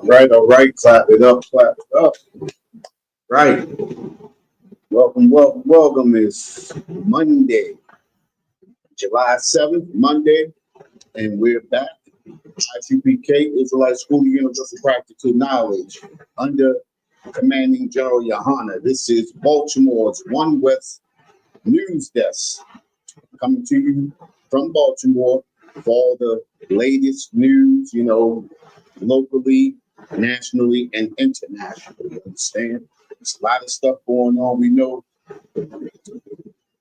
All right, clap it up, clap it up. Right. Welcome. It's Monday, July 7th, Monday, and we're back. ICPK, Israelite School of Universal Practical Knowledge, under Commanding General Yohana. This is Baltimore's One West News Desk, coming to you from Baltimore for all the latest news, locally, nationally, and internationally. You understand? There's a lot of stuff going on. We know,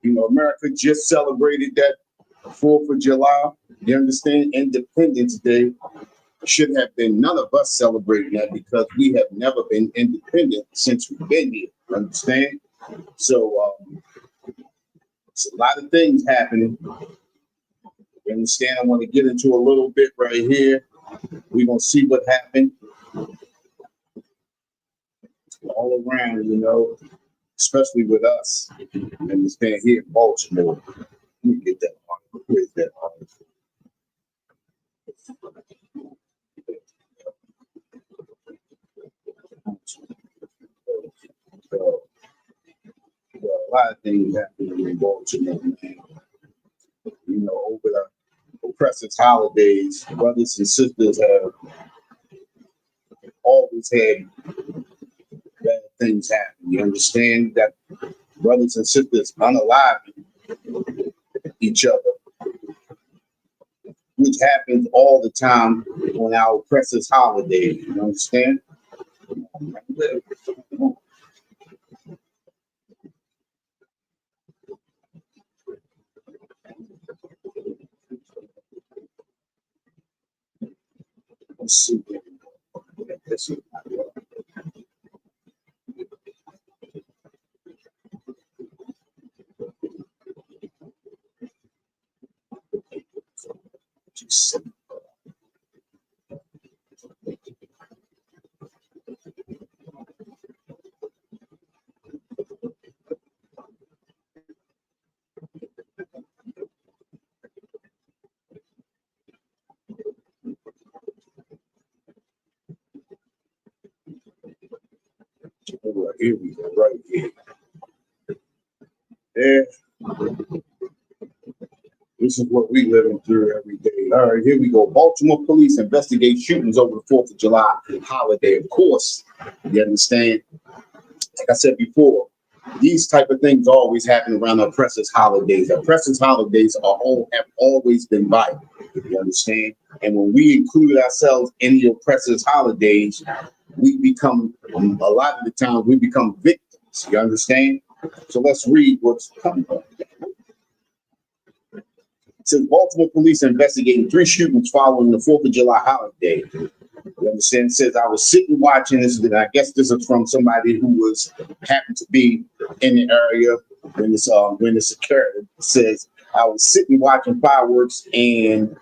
America just celebrated that 4th of July. You understand? Independence Day should have been none of us celebrating that because we have never been independent since we've been here. Understand? So, it's a lot of things happening. You understand? I want to get into a little bit right here. We're going to see what happened all around, especially with us. You understand? Here in Baltimore. Let me get that article. Where's that article? So, a lot of things happening in Baltimore, man. Over the oppressive holidays, brothers and sisters have always had bad things happen. You understand that brothers and sisters unaliving each other, which happens all the time on our oppressive holidays. You understand? Let's see. This is here we go, right here. There. This is what we living through every day. All right, here we go. Baltimore police investigate shootings over the 4th of July holiday. Of course, you understand. Like I said before, these type of things always happen around oppressive holidays. Oppressive holidays have always been violent. You understand? And when we include ourselves in the oppressive holidays, we become, a lot of the time, we become victims. You understand? So let's read what's coming up. It says Baltimore police are investigating 3 shootings following the 4th of July holiday. You understand? It says, I was sitting watching this, and I guess this is from somebody who happened to be in the area when this occurred. It says, I was sitting watching fireworks, and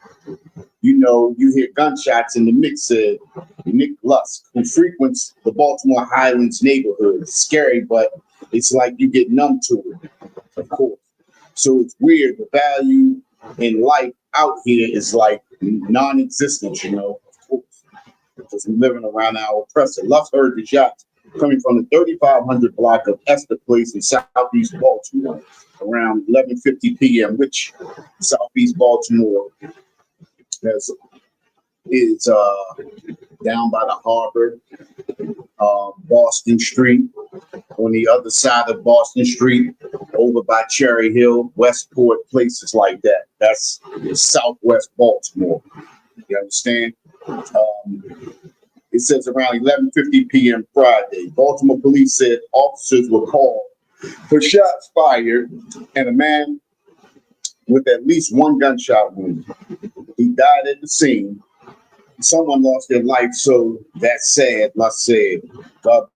you hear gunshots, and the mix said Nick Lusk, who frequents the Baltimore Highlands neighborhood. It's scary, but it's like you get numb to it, of course. So it's weird. The value in life out here is like non-existent, of course, because we're living around our oppressor. Lusk heard the shots coming from the 3500 block of Esther Place in Southeast Baltimore around 11:50 p.m., which Southeast Baltimore is down by the harbor, Boston Street, on the other side of Boston Street, over by Cherry Hill, Westport, places like that. That's Southwest Baltimore. You understand? It says around 11:50 p.m. Friday, Baltimore police said officers were called for shots fired and a man with at least one gunshot wound. He died at the scene. Someone lost their life, so that's sad. Lusk said, God,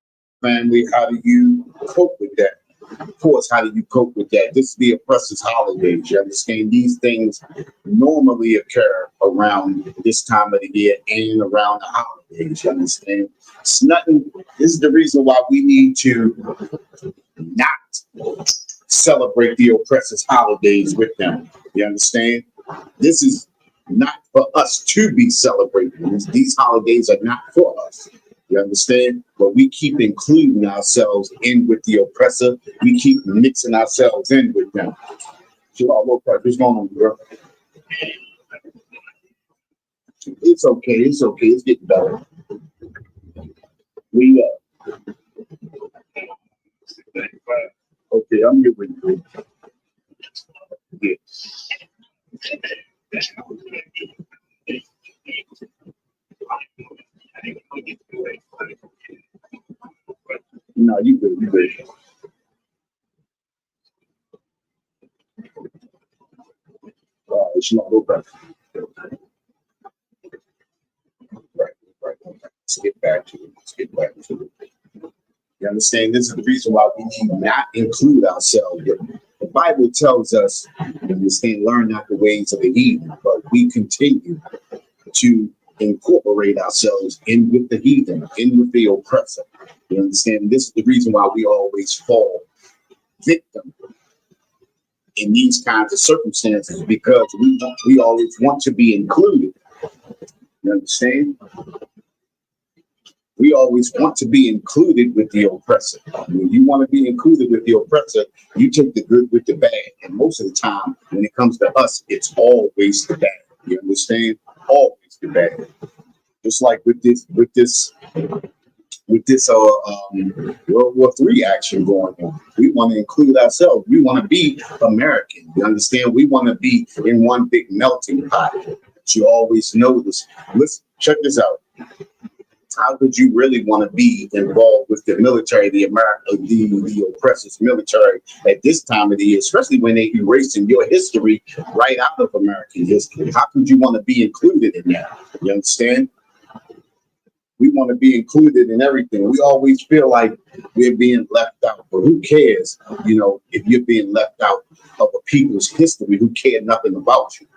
family, how do you cope with that? Of course, how do you cope with that? This is the oppressive holidays. You understand? These things normally occur around this time of the year and around the holidays. You understand? It's nothing. This is the reason why we need to not celebrate the oppressive holidays with them. You understand? This is not for us to be celebrating. These holidays are not for us. You understand? But we keep including ourselves in with the oppressor. We keep mixing ourselves in with them. Chill out, low price. What's going on, bro? It's okay. It's okay. It's getting better. We okay. I'm here with you. Yeah. No, you good. You good. It's not over. Right, right. Let's get back to it. Let's get back to it. You understand? This is the reason why we need not include ourselves. The Bible tells us, you understand, learn not the ways of the heathen, but we continue to incorporate ourselves in with the heathen, in with the oppressor. You understand? This is the reason why we always fall victim in these kinds of circumstances, because we always want to be included. You understand? We always want to be included with the oppressor. When you want to be included with the oppressor, you take the good with the bad. And most of the time, when it comes to us, it's always the bad. You understand? Always the bad. Just like with this World War III action going on. We want to include ourselves. We want to be American. You understand? We want to be in one big melting pot. But you always know this. Listen, check this out. How could you really want to be involved with the military, the oppressor's military at this time of the year, especially when they're erasing your history right out of American history? How could you want to be included in that? You understand? We want to be included in everything. We always feel like we're being left out, but who cares? You know, if you're being left out of a people's history who care nothing about you.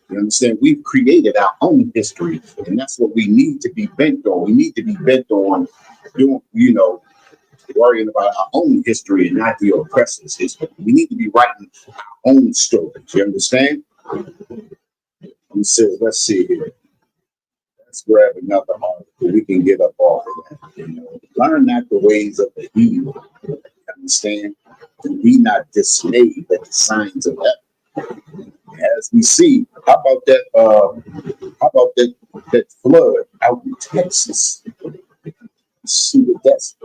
You understand? We've created our own history, and that's what we need to be bent on. We need to be bent on doing, worrying about our own history and not the oppressor's history. We need to be writing our own stories. You understand? Let's see here. Let's grab another article. We can get up off of that. Learn not the ways of the evil. Understand? And be not dismayed at the signs of heaven. As we see, how about that flood out in Texas? Let's see what that's.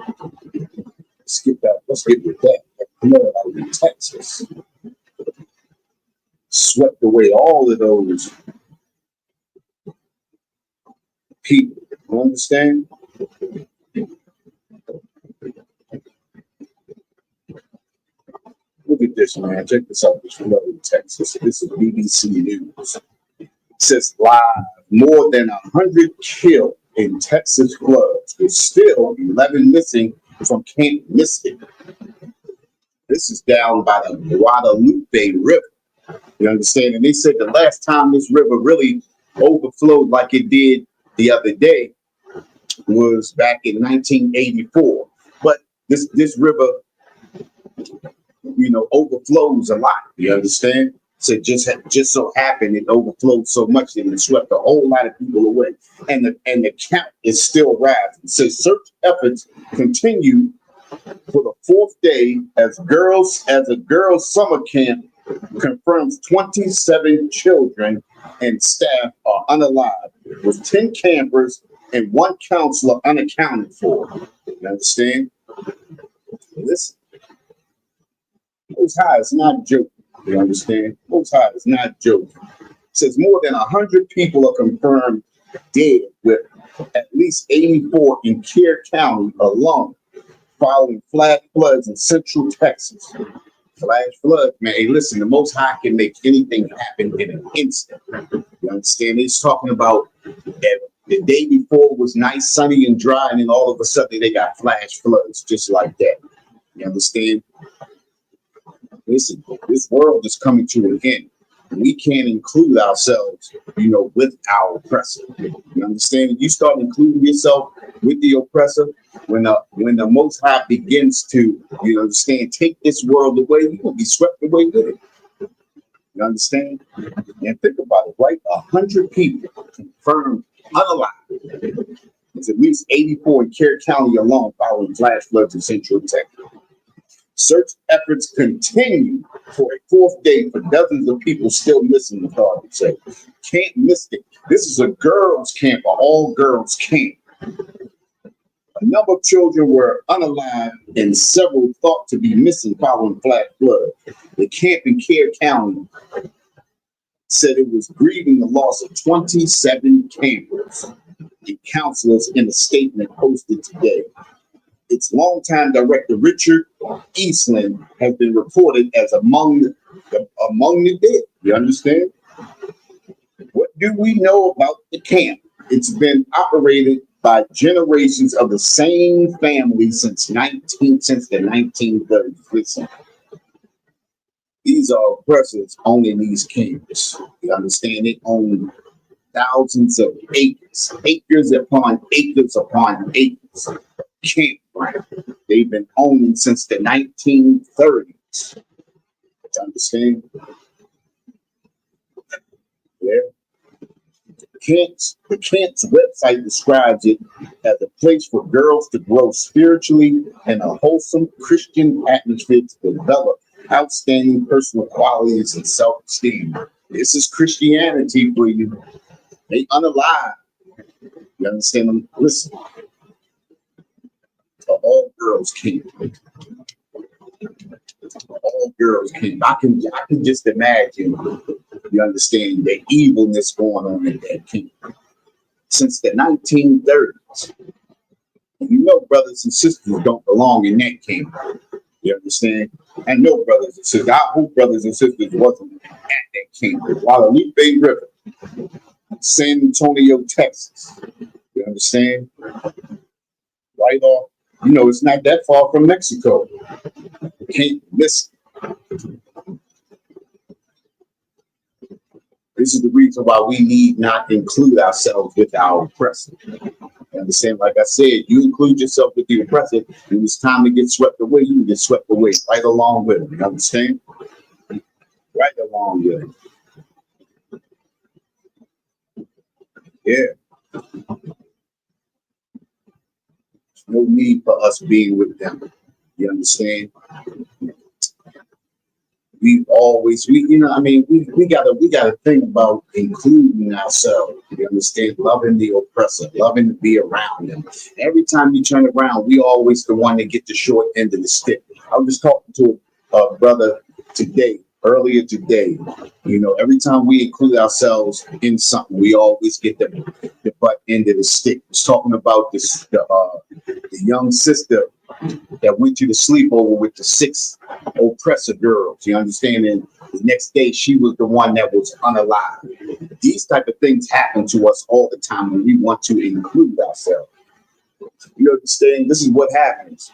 Let's get with that. That flood out in Texas swept away all of those people. You understand? Look at this, man. Check this out. This flood in Texas. This is BBC News. It says live, more than 100 killed in Texas floods, with still 11 missing from Camp Mystic. This is down by the Guadalupe River. You understand? And they said the last time this river really overflowed like it did the other day was back in 1984. But this river, overflows a lot. You understand? So just so happened it overflowed so much that it swept a whole lot of people away, and the count is still rising. So search efforts continue for the fourth day as a girls' summer camp confirms 27 children and staff are unalive, with 10 campers and 1 counselor unaccounted for. You understand? Listen, Most High is not joking. You understand? Most High is not joking. It says more than 100 people are confirmed dead, with at least 84 in Kerr County alone, following flash floods in central Texas. Flash floods, man. Hey, listen, the Most High can make anything happen in an instant. You understand? He's talking about the day before was nice, sunny, and dry, and then all of a sudden they got flash floods just like that. You understand? Listen, this world is coming to an end. We can't include ourselves, with our oppressor. You understand? You start including yourself with the oppressor, when the Most High begins to, take this world away, you're gonna be swept away with it. You understand? And think about it, right? 100 people confirmed unalive. There's at least 84 in Kerr County alone following flash floods in Central Texas. Search efforts continue for a fourth day for dozens of people still missing, the authorities say. Camp Mystic. This is a girls' camp, an all-girls camp. A number of children were unalive and several thought to be missing following flash flood. The camp in Kerr County said it was grieving the loss of 27 campers and counselors in a statement posted today. Its longtime director, Richard Eastland, has been reported as among the dead. You understand? What do we know about the camp? It's been operated by generations of the same family since the 1930s. Listen, these are oppressors owning these camps. You understand? They own thousands of acres, acres upon acres upon acres. Campground. They've been owning since the 1930s. You understand? Yeah. The camp's website describes it as a place for girls to grow spiritually in a wholesome Christian atmosphere to develop outstanding personal qualities and self-esteem. This is Christianity for you. They unalive. You understand them? Listen. All girls camp. All girls camp. I can just imagine, you understand, the evilness going on in that camp. Since the 1930s. You know, brothers and sisters don't belong in that camp. You understand? I know brothers and sisters. I hope brothers and sisters wasn't at that camp. Guadalupe River, San Antonio, Texas. You understand? Right off. You know, it's not that far from Mexico. You can't miss it. This is the reason why we need not include ourselves with our oppressor. You understand? Like I said, you include yourself with the oppressor, and it's time to get swept away, you get swept away right along with him. You understand? Right along with him. Yeah. No need for us being with them. You understand? We gotta think about including ourselves. You understand? Loving the oppressor, loving to be around them. Every time you turn around, we always the one that get the short end of the stick. I was just talking to a brother earlier today. You know, every time we include ourselves in something, we always get the butt end of the stick. I was talking about the young sister that went to the sleepover with the 6 oppressor girls. You understand? And the next day, she was the one that was unalive. These type of things happen to us all the time when we want to include ourselves. You understand? This is what happens.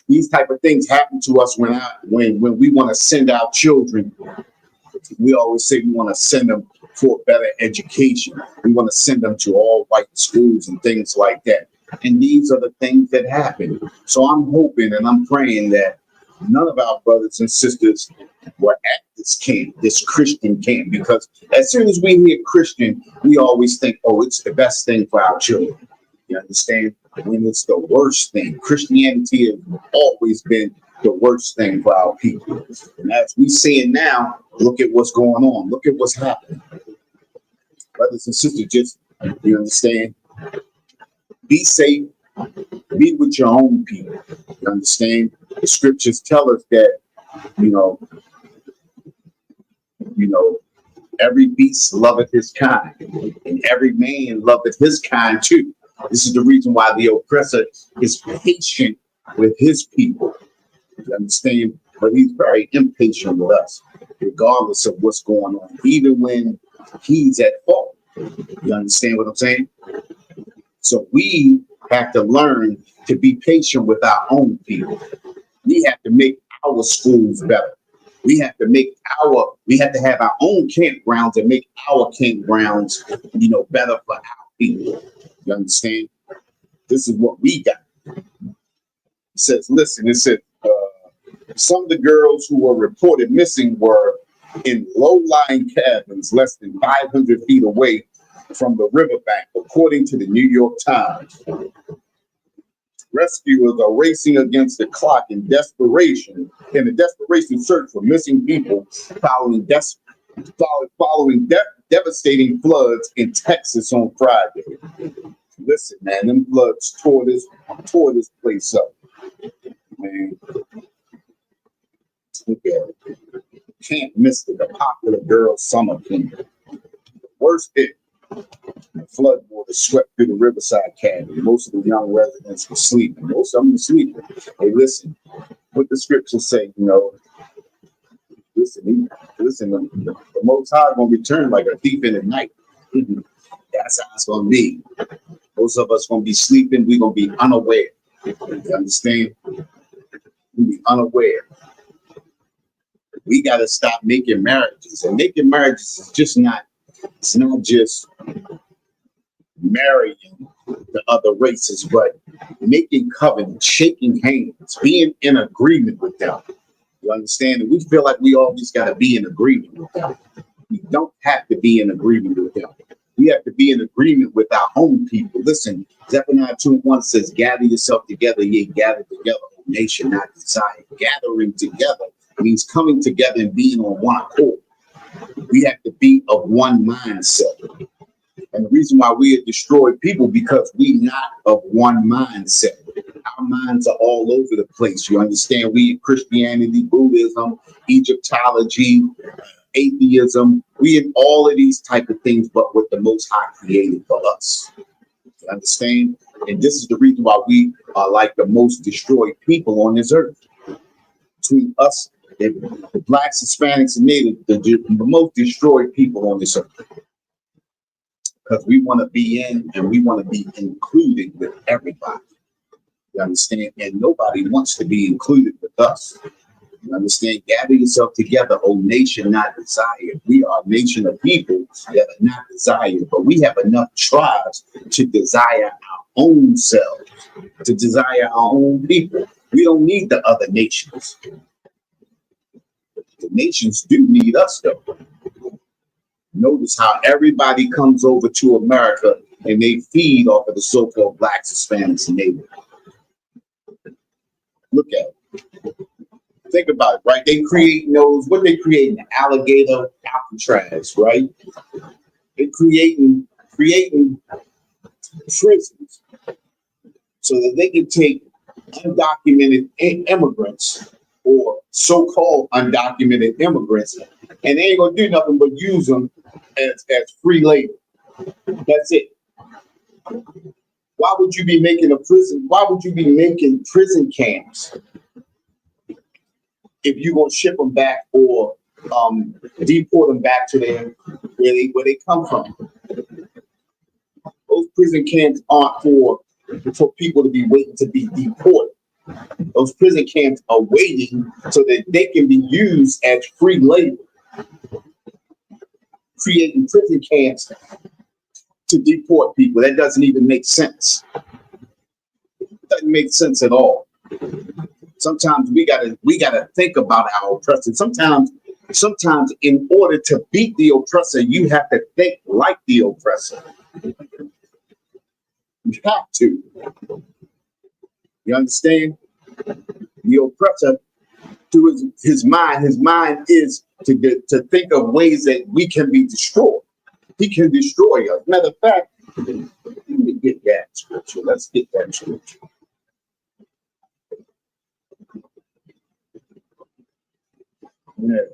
These type of things happen to us when we want to send our children. We always say we want to send them for a better education. We want to send them to all white schools and things like that. And these are the things that happen. So I'm hoping and I'm praying that none of our brothers and sisters were at this camp, this Christian camp, because as soon as we hear Christian, we always think, oh, it's the best thing for our children. You understand? When it's the worst thing. Christianity has always been the worst thing for our people. And as we see it now, look at what's going on. Look at what's happening. Brothers and sisters, just, you understand? Be safe. Be with your own people. You understand? The scriptures tell us that, you know, every beast loveth his kind, and every man loveth his kind too. This is the reason why the oppressor is patient with his people. You understand? But he's very impatient with us, regardless of what's going on, even when he's at fault. You understand what I'm saying? So we have to learn to be patient with our own people. We have to make our schools better. We have to have our own campgrounds and make our campgrounds, better for our people. You understand? This is what we got. It says, some of the girls who were reported missing were in low-lying cabins less than 500 feet away from the riverbank, according to the New York Times. Rescuers are racing against the clock in a desperation search for missing people following devastating floods in Texas on Friday. Listen, man, them floods tore this place up. Man, look at it. Camp Mystic, a popular girls' summer camp. Worst hit. The flood water swept through the Riverside cabin. Most of the young residents were sleeping. Most of them were sleeping. Hey, listen, what the scriptures say, listen, the Most High gonna return like a thief in the night. That's how it's gonna be. Most of us gonna be sleeping. We're gonna be unaware. You understand? We'll be unaware. We gotta stop making marriages. And making marriages is just not, it's not just marrying the other races, but making covenants, shaking hands, being in agreement with them. You understand? And we feel like we always got to be in agreement with them. We don't have to be in agreement with them. We have to be in agreement with our own people. Listen, Zephaniah 2:1 says, gather yourself together, ye gather together, O nation, not desire. Gathering together means coming together and being on one accord. We have to be of one mindset. And the reason why we are destroyed people, because we not of one mindset. Our minds are all over the place. You understand? We in Christianity, Buddhism, Egyptology, atheism. We in all of these type of things, but what the Most High created for us. You understand? And this is the reason why we are like the most destroyed people on this earth. Between us, the blacks, Hispanics, and natives, the most destroyed people on this earth. Because we want to be in and we want to be included with everybody. You understand? And nobody wants to be included with us. You understand? Gather yourself together, O nation not desired. We are a nation of people that are not desired, but we have enough tribes to desire our own selves, to desire our own people. We don't need the other nations. The nations do need us, though. Notice how everybody comes over to America and they feed off of the so-called blacks, Hispanics, and natives. Look at it. Think about it, right? They create what they creating? Alligator Alcatraz, right? They're creating prisons so that they can take undocumented immigrants or so-called undocumented immigrants, and they ain't gonna do nothing but use them as free labor. That's it. Why would you be making a prison? Why would you be making prison camps if you're gonna ship them back or deport them back to where they come from? Those prison camps aren't for people to be waiting to be deported. Those prison camps are waiting so that they can be used as free labor. Creating prison camps to deport people. That doesn't even make sense. It doesn't make sense at all. Sometimes we gotta think about our oppressor. Sometimes in order to beat the oppressor, you have to think like the oppressor. You have to. You understand? The oppressor, to his mind is to think of ways that we can be destroyed. He can destroy us. Matter of fact, let me get that scripture. Let's get that scripture. Yeah.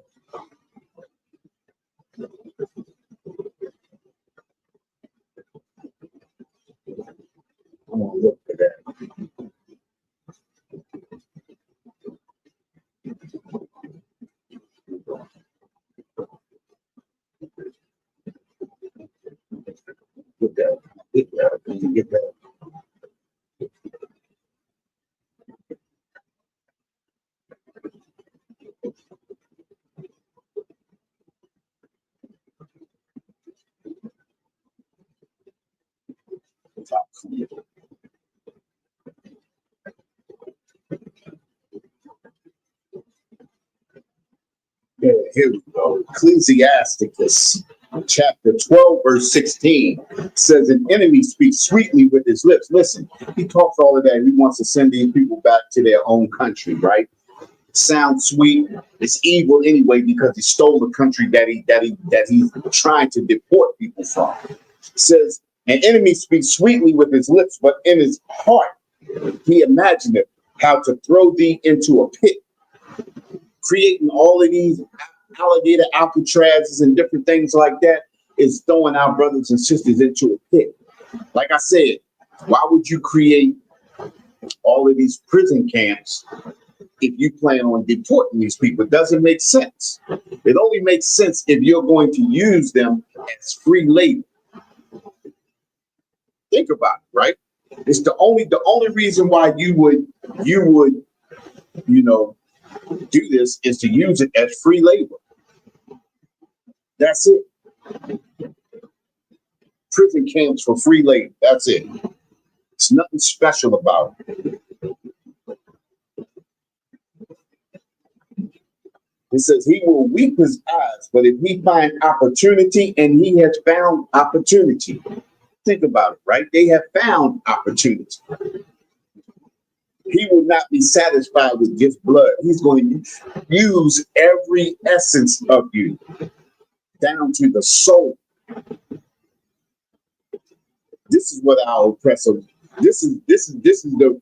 I'm gonna look for that. Get that. Get that. Yeah, here we go. Ecclesiasticus. chapter 12, verse 16 says, an enemy speaks sweetly with his lips. Listen, he talks all of that. He wants to send these people back to their own country, right? Sounds sweet. It's evil anyway because he stole the country that he's trying to deport people from. It says, an enemy speaks sweetly with his lips, but in his heart he imagined how to throw thee into a pit, creating all of these alligator Alcatrazes and different things like that is throwing our brothers and sisters into a pit. Like I said, why would you create all of these prison camps if you plan on deporting these people? It doesn't make sense. It only makes sense if you're going to use them as free labor. Think about it, right? It's the only reason why you would do this is to use it as free labor. That's it. Prison camps for free labor. That's it. It's nothing special about it. It says he will weep his eyes, but if he find opportunity, and he has found opportunity. Think about it, right? They have found opportunity. He will not be satisfied with just blood. He's going to use every essence of you down to the soul. This is what our oppressor. This is the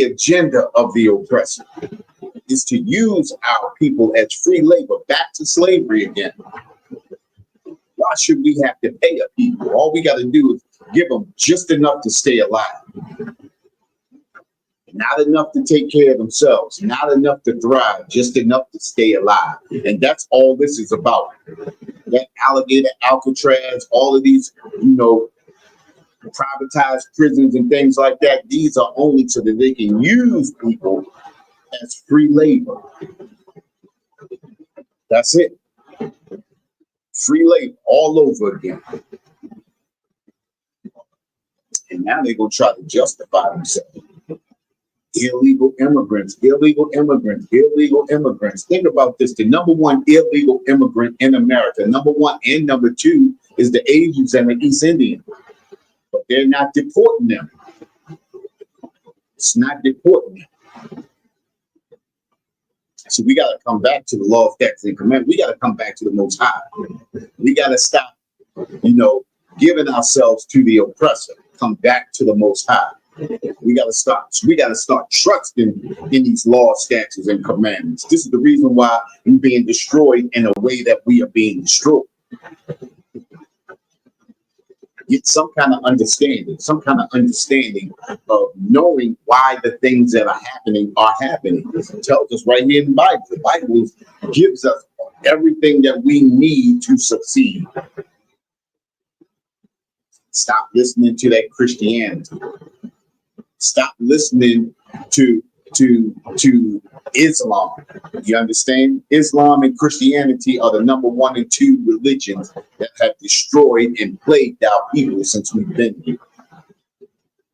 agenda of the oppressor, is to use our people as free labor, back to slavery again. Why should we have to pay a people? All we got to do is give them just enough to stay alive. Not enough to take care of themselves, not enough to thrive, just enough to stay alive. And that's all this is about. That alligator Alcatraz, all of these, privatized prisons and things like that, these are only so that they can use people as free labor. That's it. Free labor all over again. And now they're going to try to justify themselves. Illegal immigrants, illegal immigrants, illegal immigrants. Think about this. The number one illegal immigrant in America, number one and number two, is the Asians and the East Indians. But they're not deporting them. It's not deporting them. So we got to come back to the law of statutes and commandments. We got to come back to the Most High. We got to stop, giving ourselves to the oppressor. Come back to the Most High. We got to start trusting in these laws, statutes, and commandments. This is the reason why we're being destroyed in a way that we are being destroyed. Get some kind of understanding of knowing why the things that are happening. It tells us right here in the Bible. The Bible gives us everything that we need to succeed. Stop listening to that Christianity. Stop listening to Islam. You understand? Islam and Christianity are the number 1 and 2 religions that have destroyed and plagued our people since we've been here.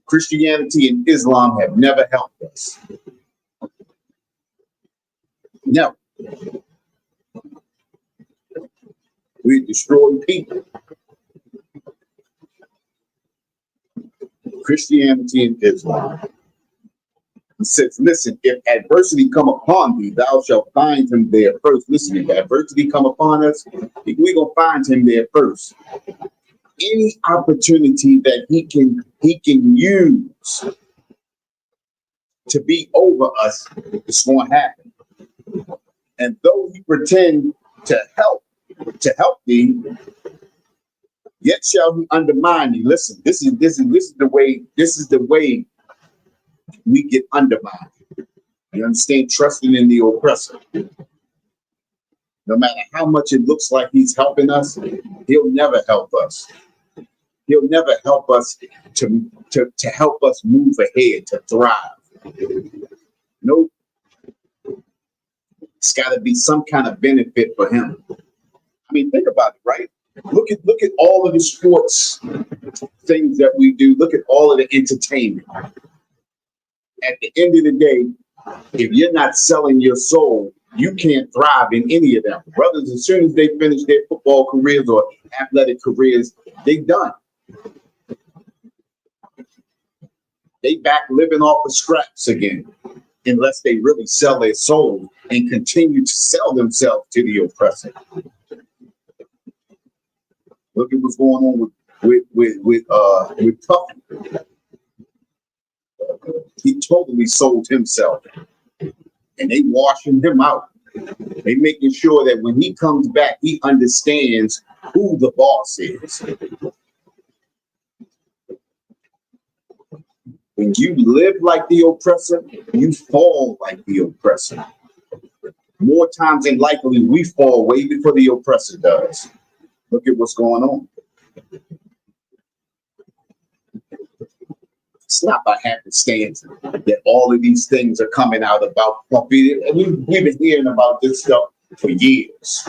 Christianity and Islam have never helped us. No. We destroyed people. Christianity and Islam. It says, listen, if adversity come upon thee, thou shalt find him there first. Listen, if adversity come upon us, we're going to find him there first. Any opportunity that he can use to be over us, it's going to happen. And though he pretend to help thee, yet shall he undermine thee. Listen, this is the way we get undermined. You understand? Trusting in the oppressor. No matter how much it looks like he's helping us, he'll never help us. He'll never help us to help us move ahead, to thrive. Nope. It's got to be some kind of benefit for him. I mean, think about it, right? Look at all of the sports things that we do. Look at all of the entertainment. At the end of the day, if you're not selling your soul, you can't thrive in any of them. Brothers, as soon as they finish their football careers or athletic careers, they done. They back living off of scraps again, unless they really sell their soul and continue to sell themselves to the oppressor. Look at what's going on with Puffy. He totally sold himself, and they washing him out. They making sure that when he comes back, he understands who the boss is. When you live like the oppressor, you fall like the oppressor. More times than likely, we fall way before the oppressor does. Look at what's going on. It's not by happenstance that all of these things are coming out about Puffy. We've been hearing about this stuff for years.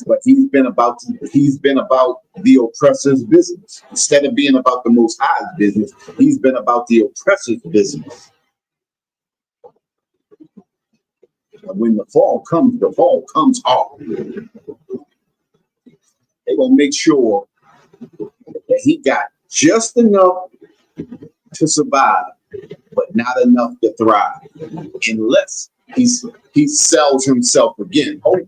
But he's been about the oppressor's business. Instead of being about the Most High's business, he's been about the oppressor's business. And when the fall comes hard. They're gonna make sure that he got just enough to survive, but not enough to thrive, unless he sells himself again. Oh.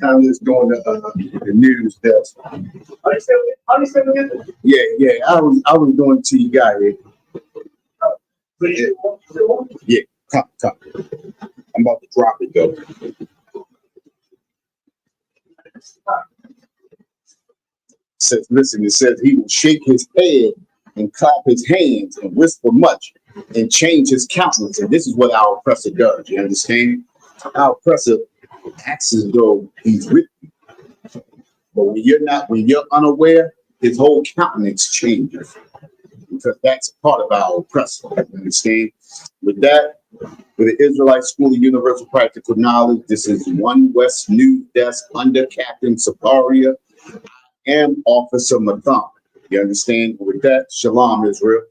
Time is doing the news desk. Yeah. I was doing to you guys. Yeah, come. I'm about to drop it though. It says he will shake his head and clap his hands and whisper much and change his countenance. And this is what our oppressor does. You understand? Our oppressor acts as though he's with you. But when you're unaware, his whole countenance changes. Because that's part of our oppressor. You understand? With that, for the Israelite School of Universal Practical Knowledge, this is One West News Desk under Captain Saparia and Officer Matham. You understand? With that, Shalom, Israel.